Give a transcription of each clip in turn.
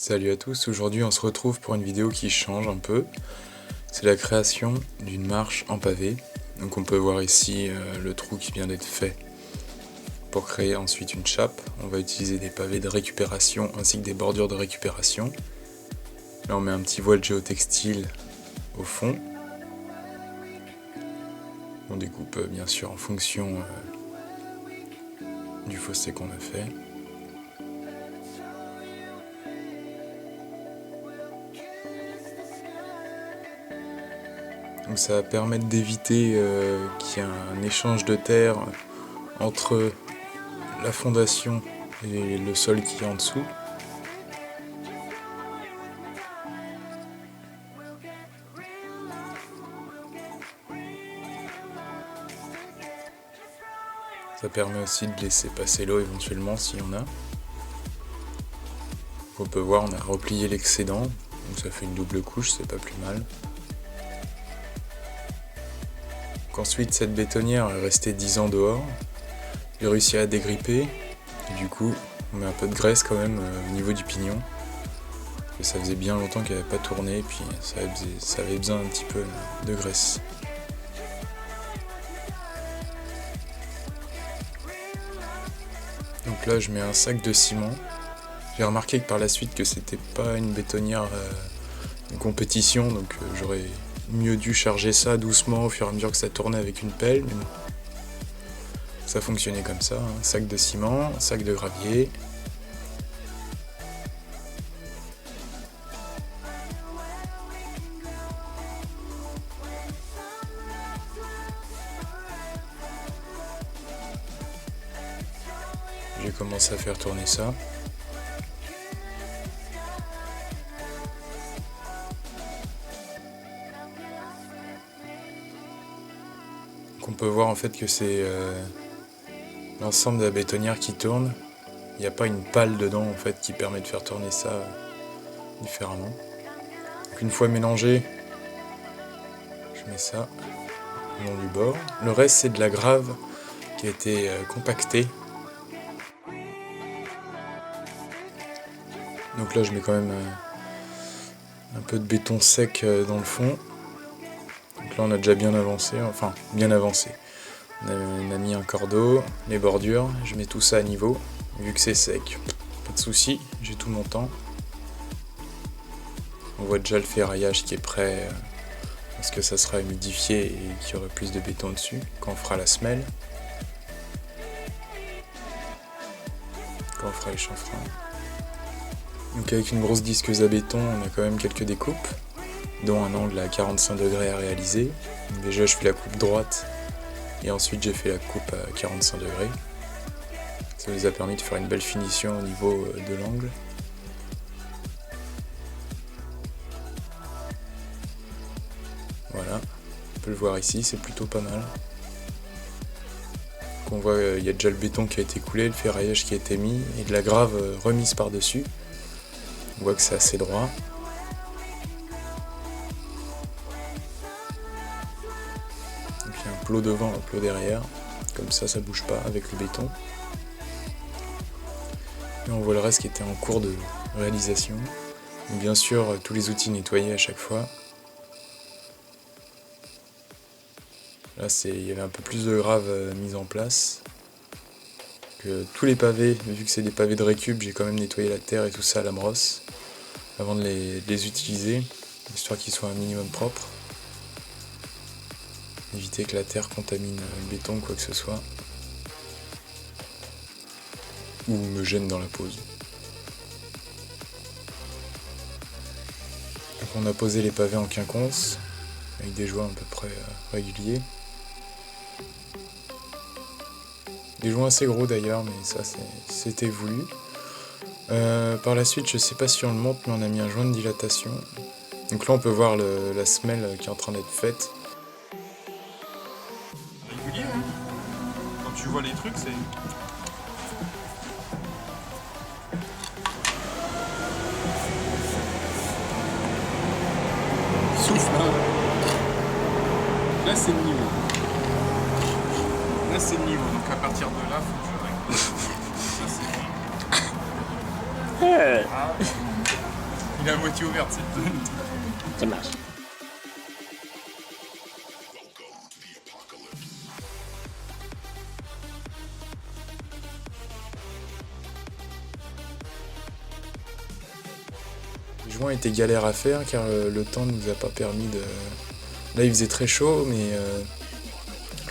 Salut à tous, aujourd'hui on se retrouve pour une vidéo qui change un peu. C'est la création d'une marche en pavé. Donc on peut voir ici le trou qui vient d'être fait pour créer ensuite une chape. On va utiliser des pavés de récupération ainsi que des bordures de récupération. Là on met un petit voile géotextile au fond. On découpe bien sûr en fonction du fossé qu'on a fait. Donc ça va permettre d'éviter qu'il y ait un échange de terre entre la fondation et le sol qui est en dessous. Ça permet aussi de laisser passer l'eau éventuellement s'il y en a. On peut voir, on a replié l'excédent, donc ça fait une double couche, c'est pas plus mal. Ensuite, cette bétonnière est restée 10 ans dehors. J'ai réussi à la dégripper, et du coup, on met un peu de graisse quand même au niveau du pignon. Et ça faisait bien longtemps qu'elle n'avait pas tourné, et puis ça avait besoin un petit peu de graisse. Donc là, je mets un sac de ciment. J'ai remarqué que par la suite que c'était pas une bétonnière de compétition, donc j'aurais mieux dû charger ça doucement au fur et à mesure que ça tournait avec une pelle, mais bon. Ça fonctionnait comme ça, hein. Sac de ciment, sac de gravier. J'ai commencé à faire tourner ça. On peut voir en fait que c'est l'ensemble de la bétonnière qui tourne. Il n'y a pas une pale dedans en fait qui permet de faire tourner ça différemment. Donc une fois mélangé, je mets ça le long du bord. Le reste c'est de la grave qui a été compactée. Donc là je mets quand même un peu de béton sec dans le fond. Donc là on a déjà bien avancé, enfin bien avancé. On a mis un cordeau, les bordures, je mets tout ça à niveau, vu que c'est sec. Pas de souci, j'ai tout mon temps. On voit déjà le ferraillage qui est prêt, parce que ça sera humidifié et qu'il y aura plus de béton dessus, quand on fera la semelle. Quand on fera les chanfreins. Donc avec une grosse disqueuse à béton, on a quand même quelques découpes, dont un angle à 45 degrés à réaliser. Donc déjà je fais la coupe droite, et ensuite j'ai fait la coupe à 45 degrés. Ça nous a permis de faire une belle finition au niveau de l'angle. Voilà, on peut le voir ici, c'est plutôt pas mal. Donc on voit il y a déjà le béton qui a été coulé, le ferraillage qui a été mis, et de la grave remise par-dessus. On voit que c'est assez droit. Donc il y a un plot devant, un plot derrière. Comme ça bouge pas avec le béton. Et on voit le reste qui était en cours de réalisation. Donc bien sûr, tous les outils nettoyés à chaque fois. Là, il y avait un peu plus de grave mise en place. Tous les pavés, vu que c'est des pavés de récup, j'ai quand même nettoyé la terre et tout ça à la brosse avant de les utiliser, histoire qu'ils soient un minimum propres. Éviter que la terre contamine le béton ou quoi que ce soit. Ou me gêne dans la pose. Donc on a posé les pavés en quinconce, avec des joints à peu près réguliers. Des joints assez gros d'ailleurs, mais ça c'était voulu. Par la suite, je sais pas si on le montre, mais on a mis un joint de dilatation. Donc là on peut voir la semelle qui est en train d'être faite. Régulier, hein. Quand tu vois les trucs, c'est... Souffle, hein. Là c'est le niveau. Là c'est le niveau, donc à partir de là, faut que je règle. Ça c'est bien. Ah. Il est à moitié ouverte, c'est Ça marche. Les joints étaient galères à faire car le temps ne nous a pas permis de... Là il faisait très chaud mais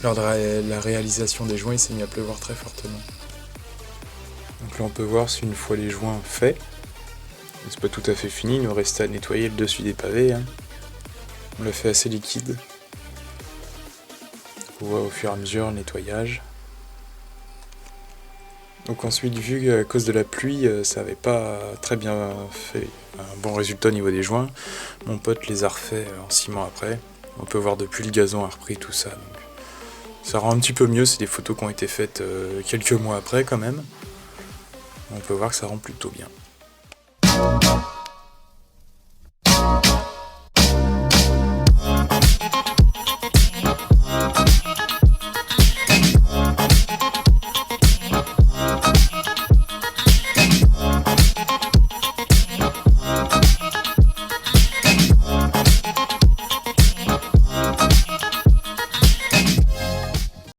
lors de la réalisation des joints il s'est mis à pleuvoir très fortement. Donc là on peut voir si une fois les joints faits, c'est pas tout à fait fini, il nous reste à nettoyer le dessus des pavés. Hein. On l'a fait assez liquide. On voit au fur et à mesure le nettoyage. Donc ensuite, vu qu'à cause de la pluie, ça n'avait pas très bien fait un bon résultat au niveau des joints, mon pote les a refaits en ciment après. On peut voir depuis le gazon a repris tout ça. Donc ça rend un petit peu mieux, c'est des photos qui ont été faites quelques mois après quand même. On peut voir que ça rend plutôt bien.